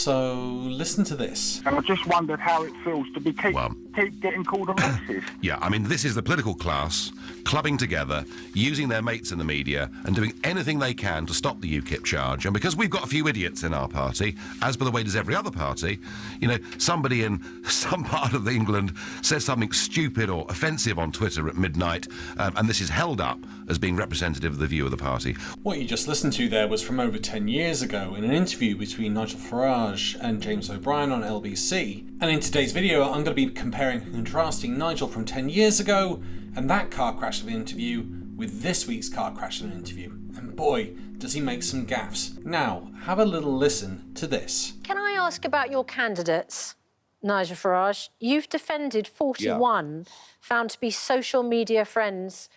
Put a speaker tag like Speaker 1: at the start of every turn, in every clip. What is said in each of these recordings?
Speaker 1: So, listen to this.
Speaker 2: And I just wondered how it feels to be keep getting called a racist.
Speaker 3: Yeah, I mean, this is the political class clubbing together, using their mates in the media and doing anything they can to stop the UKIP charge. And because we've got a few idiots in our party, as by the way does every other party, you know, somebody in some part of England says something stupid or offensive on Twitter at midnight, and this is held up as being representative of the view of the party.
Speaker 1: What you just listened to there was from over 10 years ago in an interview between Nigel Farage and James O'Brien on LBC. And in today's video, I'm going to be comparing and contrasting Nigel from 10 years ago and that car crash of an interview with this week's car crash of an interview. And boy, does he make some gaffes. Now, have a little listen to this.
Speaker 4: Can I ask about your candidates, Nigel Farage? You've defended 41 found to be social media friends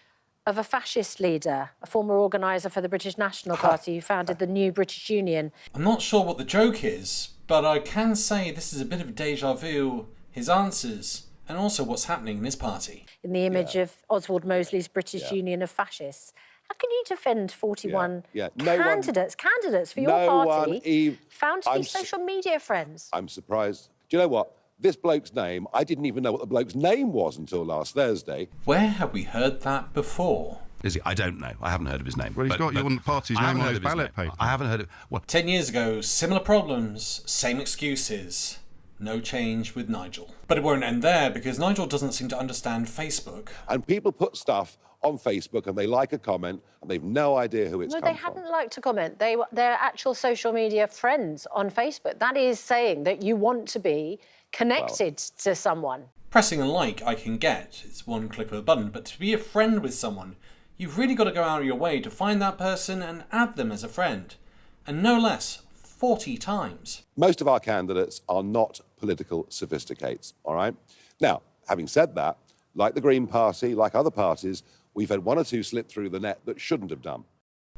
Speaker 4: of a fascist leader, a former organiser for the British National Party who founded the new British Union.
Speaker 1: I'm not sure what the joke is, but I can say this is a bit of a déjà vu, his answers, and also what's happening in his party.
Speaker 4: In the image of Oswald Mosley's British Union of Fascists. How can you defend 41 candidates for your party found to be social media friends?
Speaker 5: I'm surprised. Do you know what? This bloke's name, I didn't even know what the bloke's name was until last Thursday.
Speaker 1: Where have we heard that before?
Speaker 3: Is he? I don't know. I haven't heard of his name.
Speaker 6: Well, he's got your party's name on his ballot paper.
Speaker 3: I haven't heard of... What?
Speaker 1: 10 years ago, similar problems, same excuses. No change with Nigel. But it won't end there, because Nigel doesn't seem to understand Facebook.
Speaker 5: And people put stuff on Facebook and they like a comment and they've no idea who it's come from.
Speaker 4: No, they hadn't liked a comment. They're actual social media friends on Facebook. That is saying that you want to be connected to someone.
Speaker 1: Pressing a like I can get. It's one click of a button. But to be a friend with someone, you've really got to go out of your way to find that person and add them as a friend. And no less, 40 times.
Speaker 5: Most of our candidates are not political sophisticates, all right? Now, having said that, like the Green Party, like other parties, we've had one or two slip through the net that shouldn't have done.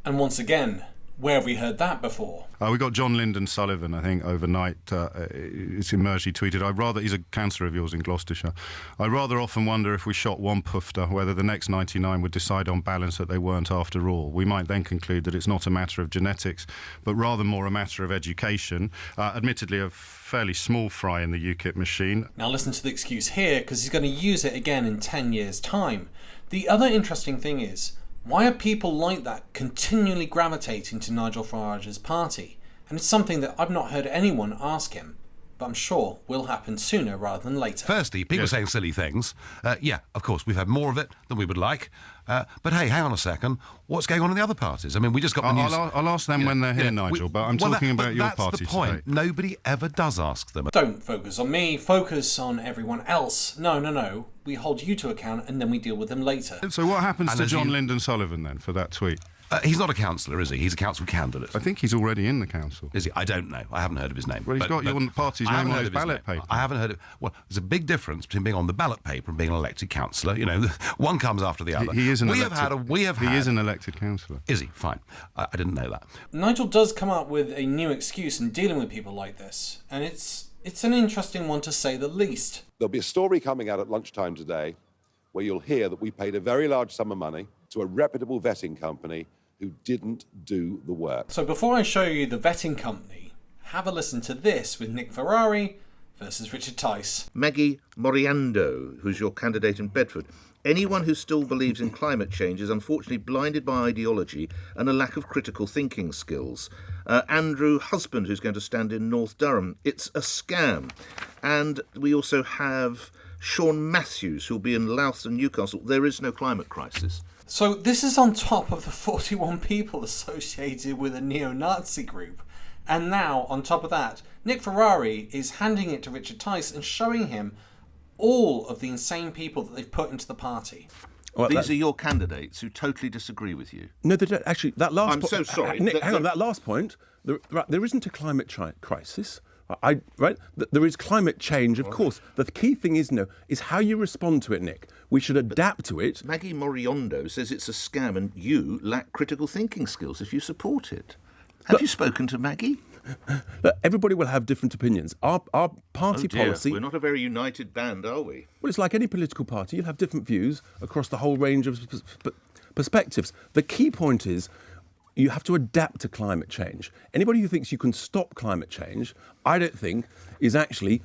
Speaker 1: And once again, where have we heard that before?
Speaker 6: We got John Lyndon Sullivan, I think, overnight. It's emerged, he tweeted, he's a councillor of yours in Gloucestershire. I rather often wonder if we shot one pufter, whether the next 99 would decide on balance that they weren't after all. We might then conclude that it's not a matter of genetics, but rather more a matter of education. Admittedly, a fairly small fry in the UKIP machine.
Speaker 1: Now listen to the excuse here, because he's going to use it again in 10 years' time. The other interesting thing is, why are people like that continually gravitating to Nigel Farage's party? And it's something that I've not heard anyone ask him, but I'm sure will happen sooner rather than later.
Speaker 3: Firstly, people saying silly things. Of course, we've had more of it than we would like. But hey, hang on a second. What's going on in the other parties? I mean, we just got the news...
Speaker 6: I'll ask them when they're here, Nigel, but I'm talking about your party
Speaker 3: that's the point.
Speaker 6: today.
Speaker 3: Nobody ever does ask them.
Speaker 1: Don't focus on me, focus on everyone else. No. We hold you to account and then we deal with them later.
Speaker 6: So what happens to John Lyndon Sullivan, then, for that tweet?
Speaker 3: He's not a councillor, is he? He's a council candidate.
Speaker 6: I think he's already in the council.
Speaker 3: Is he? I don't know. I haven't heard of his name.
Speaker 6: Well, he's got your party's name on his ballot paper.
Speaker 3: I haven't heard of... Well, there's a big difference between being on the ballot paper and being an elected councillor. You know, one comes after the other.
Speaker 6: He is an elected...
Speaker 3: He
Speaker 6: is an elected councillor.
Speaker 3: Is he? Fine. I didn't know that.
Speaker 1: Nigel does come up with a new excuse in dealing with people like this, and it's an interesting one to say the least.
Speaker 5: There'll be a story coming out at lunchtime today where you'll hear that we paid a very large sum of money to a reputable vetting company who didn't do the work.
Speaker 1: So before I show you the vetting company, have a listen to this with Nick Ferrari versus Richard Tice.
Speaker 7: Maggie Moriando, who's your candidate in Bedford. Anyone who still believes in climate change is unfortunately blinded by ideology and a lack of critical thinking skills. Andrew Husband, who's going to stand in North Durham. It's a scam. And we also have Sean Matthews, who'll be in Louth and Newcastle. There is no climate crisis.
Speaker 1: So this is on top of the 41 people associated with a neo-Nazi group. And now, on top of that, Nick Ferrari is handing it to Richard Tice and showing him all of the insane people that they've put into the party.
Speaker 7: Well, these are your candidates who totally disagree with you.
Speaker 8: No, they don't. Actually, that last
Speaker 7: I'm so sorry.
Speaker 8: Nick, hang on, that last point, there isn't a climate crisis. There is climate change, of course. The key thing is how you respond to it, Nick. We should adapt to it.
Speaker 7: Maggie Moriando says it's a scam and you lack critical thinking skills if you support it. Have you spoken to Maggie?
Speaker 8: Look, everybody will have different opinions. Our party policy...
Speaker 7: We're not a very united band, are we?
Speaker 8: Well, it's like any political party. You'll have different views across the whole range of perspectives. The key point is you have to adapt to climate change. Anybody who thinks you can stop climate change, I don't think, is actually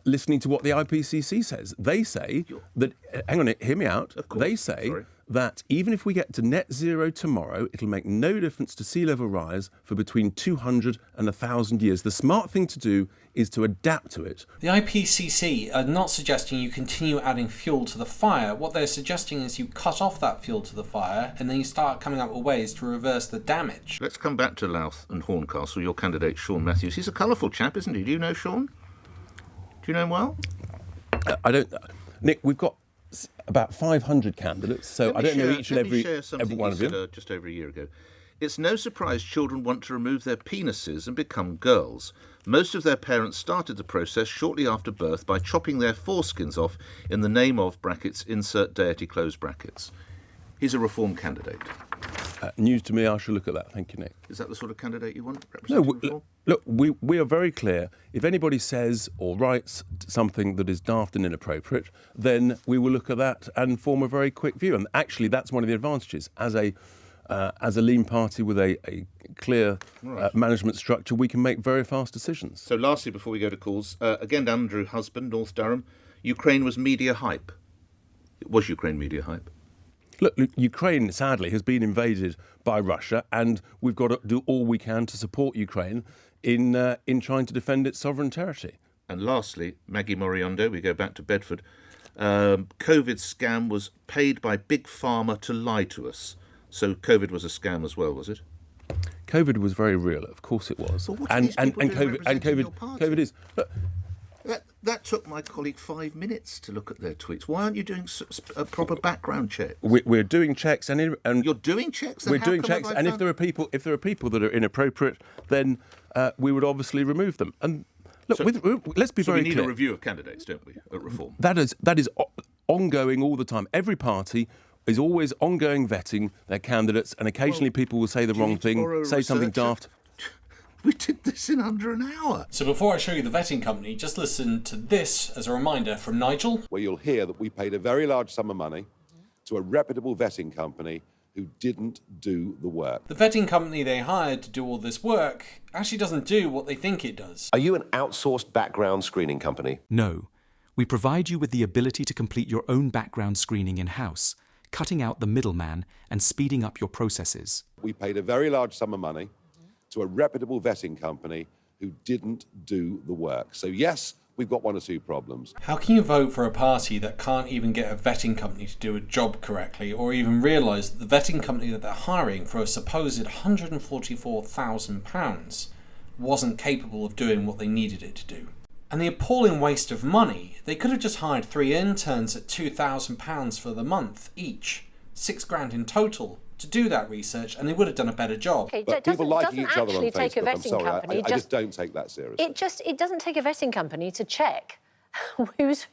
Speaker 8: listening to what the IPCC says. They say that, hang on, hear me out. They say that even if we get to net zero tomorrow, it'll make no difference to sea level rise for between 200 and 1,000 years. The smart thing to do is to adapt to it.
Speaker 1: The IPCC are not suggesting you continue adding fuel to the fire. What they're suggesting is you cut off that fuel to the fire and then you start coming up with ways to reverse the damage.
Speaker 7: Let's come back to Louth and Horncastle, your candidate Sean Matthews. He's a colourful chap, isn't he? Do you know Sean? Do you know him well?
Speaker 8: I don't... Nick, we've got about 500 candidates, so I don't know each and every one of them.
Speaker 7: Just over a year ago. It's no surprise children want to remove their penises and become girls. Most of their parents started the process shortly after birth by chopping their foreskins off in the name of, brackets, insert deity, close brackets. He's a reform candidate.
Speaker 8: News to me, I shall look at that. Thank you, Nick.
Speaker 7: Is that the sort of candidate you want?
Speaker 8: No, look, we are very clear. If anybody says or writes something that is daft and inappropriate, then we will look at that and form a very quick view. And actually, that's one of the advantages. As a lean party with a clear management structure, we can make very fast decisions.
Speaker 7: So lastly, before we go to calls, again, Andrew Husband, North Durham, Ukraine was media hype. Was Ukraine media hype?
Speaker 8: Look, Ukraine, sadly, has been invaded by Russia, and we've got to do all we can to support Ukraine in trying to defend its sovereign territory.
Speaker 7: And lastly, Maggie Moriondo, we go back to Bedford. COVID scam was paid by Big Pharma to lie to us. So COVID was a scam as well, was it?
Speaker 8: COVID was very real, of course it was.
Speaker 7: But what are these people doing representing your party?
Speaker 8: COVID is. Look,
Speaker 7: that took my colleague 5 minutes to look at their tweets. Why aren't you doing a proper background check?
Speaker 8: We're doing checks, and
Speaker 7: you're doing checks.
Speaker 8: We're doing checks, and if there are people that are inappropriate, then we would obviously remove them. And look, let's be very clear.
Speaker 7: We need a review of candidates, don't we, at Reform?
Speaker 8: That is ongoing all the time. Every party is always ongoing vetting their candidates, and occasionally people will say the wrong thing, say something daft.
Speaker 7: We did this in under an hour.
Speaker 1: So before I show you the vetting company, just listen to this as a reminder from Nigel.
Speaker 5: Where you'll hear that we paid a very large sum of money to a reputable vetting company who didn't do the work.
Speaker 1: The vetting company they hired to do all this work actually doesn't do what they think it does.
Speaker 9: Are you an outsourced background screening company?
Speaker 10: No. We provide you with the ability to complete your own background screening in-house, cutting out the middleman and speeding up your processes.
Speaker 5: We paid a very large sum of money to a reputable vetting company who didn't do the work. So yes, we've got one or two problems.
Speaker 1: How can you vote for a party that can't even get a vetting company to do a job correctly, or even realise that the vetting company that they're hiring for a supposed £144,000 wasn't capable of doing what they needed it to do? And the appalling waste of money. They could have just hired 3 interns at £2,000 for the month each, £6,000 in total, to do that research, and they would have done a better job.
Speaker 4: Okay,
Speaker 5: but people liking each other on
Speaker 4: Facebook,
Speaker 5: I'm sorry, I just don't take that seriously.
Speaker 4: It doesn't take a vetting company to check who's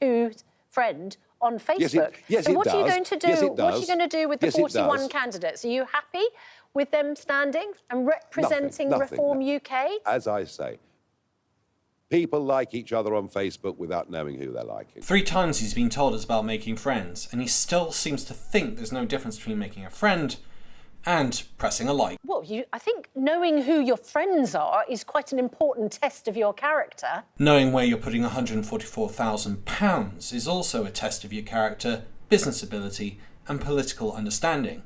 Speaker 4: friend on Facebook.
Speaker 5: Yes,
Speaker 4: so what
Speaker 5: it
Speaker 4: are you
Speaker 5: does.
Speaker 4: going to do?
Speaker 5: Yes, it
Speaker 4: what are you going to do with the 41 candidates? Are you happy with them standing and representing Reform UK?
Speaker 5: As I say, people like each other on Facebook without knowing who they're liking.
Speaker 1: 3 times he's been told it's about making friends, and he still seems to think there's no difference between making a friend and pressing a like.
Speaker 4: Well, I think knowing who your friends are is quite an important test of your character.
Speaker 1: Knowing where you're putting £144,000 is also a test of your character, business ability, and political understanding.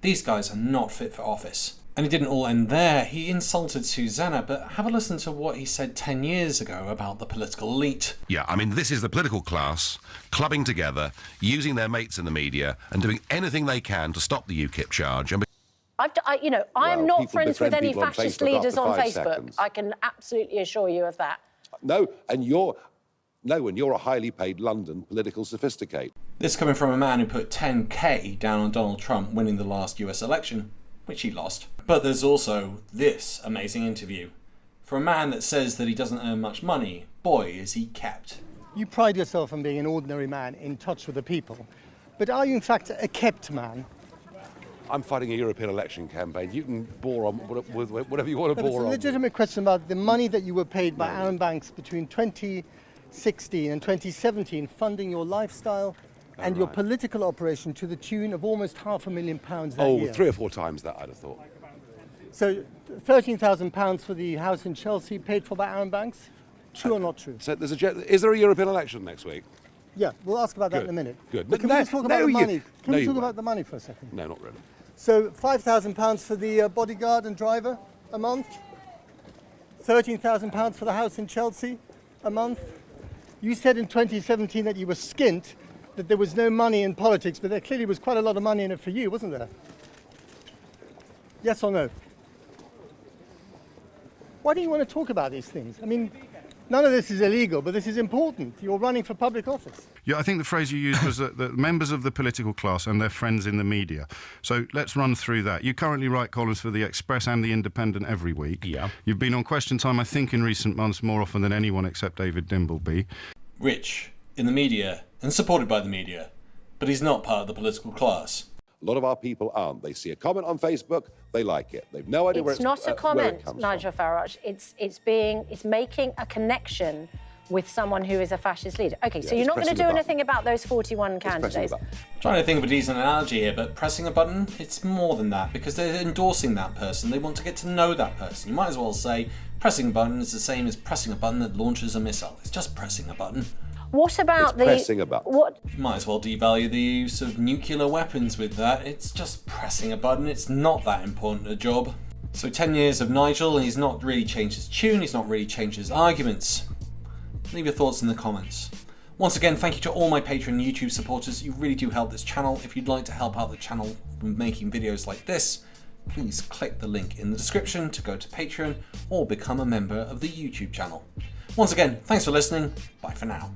Speaker 1: These guys are not fit for office. And it didn't all end there. He insulted Susanna, but have a listen to what he said 10 years ago about the political elite.
Speaker 3: Yeah, I mean, this is the political class clubbing together, using their mates in the media and doing anything they can to stop the UKIP charge. And
Speaker 4: I am not friends with any fascist leaders on Facebook. I can absolutely assure you of that.
Speaker 5: No, and you're a highly paid London political sophisticate.
Speaker 1: This coming from a man who put 10k down on Donald Trump winning the last US election, which he lost. But there's also this amazing interview. For a man that says that he doesn't earn much money, boy is he kept.
Speaker 11: You pride yourself on being an ordinary man in touch with the people, but are you in fact a kept man?
Speaker 5: I'm fighting a European election campaign. You can bore on with whatever you want to bore on.
Speaker 11: It's a legitimate question about the money that you were paid by Arron Banks between 2016 and 2017, funding your lifestyle and your political operation to the tune of almost £500,000 that year.
Speaker 5: Oh, 3 or 4 times that, I'd have thought.
Speaker 11: So £13,000 for the house in Chelsea paid for by Arron Banks? True or not true?
Speaker 5: So is there a European election next week?
Speaker 11: Yeah, we'll ask about that
Speaker 5: Good.
Speaker 11: in a minute.
Speaker 5: Good.
Speaker 11: But can we just talk about the money? Can we talk about the money for a second?
Speaker 5: No, not really.
Speaker 11: So £5,000 for the bodyguard and driver a month? £13,000 for the house in Chelsea a month? You said in 2017 that you were skint, that there was no money in politics, but there clearly was quite a lot of money in it for you, wasn't there? Yes or no? Why do you want to talk about these things? I mean, none of this is illegal, but this is important. You're running for public office.
Speaker 6: Yeah, I think the phrase you used was that the members of the political class and their friends in the media. So let's run through that. You currently write columns for The Express and The Independent every week.
Speaker 10: Yeah.
Speaker 6: You've been on Question Time, I think, in recent months more often than anyone except David Dimbleby.
Speaker 1: Rich, in the media, and supported by the media, but he's not part of the political class.
Speaker 5: A lot of our people aren't. They see a comment on Facebook, they like it. They've no idea where
Speaker 4: It's not a
Speaker 5: where
Speaker 4: comment,
Speaker 5: it comes
Speaker 4: Nigel Farage. It's making a connection with someone who is a fascist leader. Okay, so you're not going to do anything about those 41 candidates.
Speaker 1: I'm trying to think of a decent analogy here, but pressing a button, it's more than that, because they're endorsing that person. They want to get to know that person. You might as well say pressing a button is the same as pressing a button that launches a missile. It's just pressing a button.
Speaker 4: What about
Speaker 5: pressing a button.
Speaker 4: What?
Speaker 1: You might as well devalue the use of nuclear weapons with that. It's just pressing a button. It's not that important a job. So 10 years of Nigel, and he's not really changed his tune. He's not really changed his arguments. Leave your thoughts in the comments. Once again, thank you to all my Patreon and YouTube supporters. You really do help this channel. If you'd like to help out the channel from making videos like this, please click the link in the description to go to Patreon or become a member of the YouTube channel. Once again, thanks for listening. Bye for now.